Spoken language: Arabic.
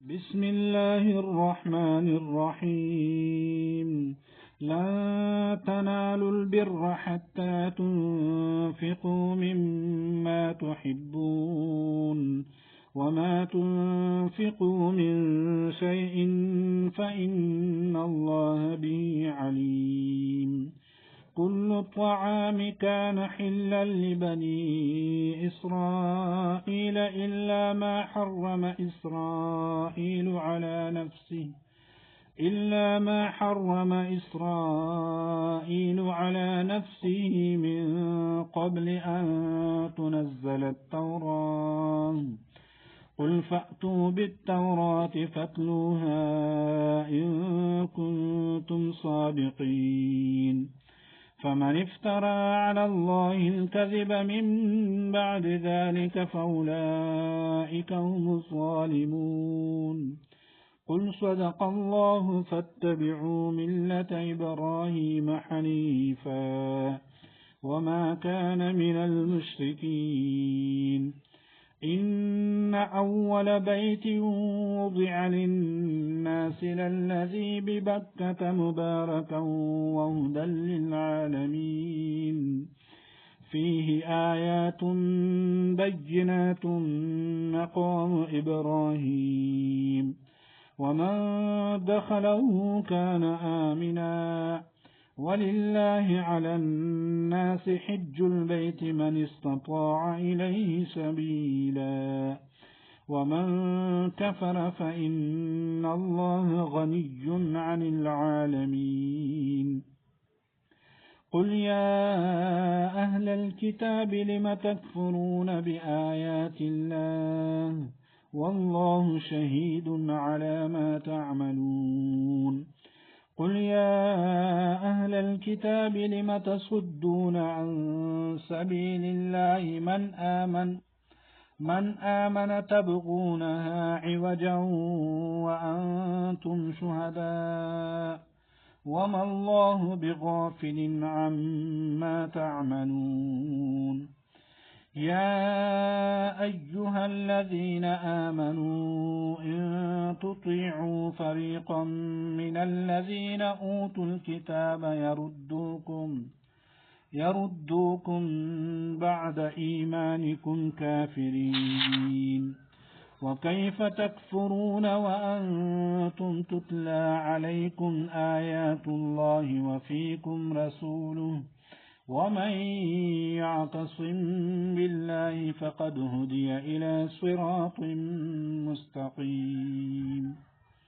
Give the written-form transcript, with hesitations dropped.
بسم الله الرحمن الرحيم. لن تنالوا البر حتى تنفقوا مما تحبون وما تنفقوا من شيء فإن الله به عليم. كل الطعام كان حلا لبني إسرائيل إلا ما حرم إسرائيل على نفسه من قبل أن تنزل التوراة. قل فأتوا بالتوراة فاتلوها إن كنتم صادقين. فمن افترى على الله الكذب من بعد ذلك فأولئك هم الظالمون. قل صدق الله فاتبعوا ملة إبراهيم حنيفا وما كان من المشركين. إن أول بيت وضع للناس للذي ببكة مباركا وهدى للعالمين. فيه آيات بينات مقام إبراهيم ومن دخله كان آمنا. ولله على الناس حج البيت من استطاع إليه سبيلا ومن كفر فإن الله غني عن العالمين. قل يا أهل الكتاب لم تكفرون بآيات الله والله شهيد على ما تعملون. قل يا أهل الكتاب لم تصدون عن سبيل الله من آمن تبغونها عوجا وأنتم شهداء وما الله بغافل عما تعملون. يا أيها الذين آمنوا إن تطيعوا فريقا من الذين أوتوا الكتاب يردوكم بعد إيمانكم كافرين. وكيف تكفرون وأنتم تتلى عليكم آيات الله وفيكم رسوله ومن يعتصم بالله فقد هدي إلى صراط مستقيم.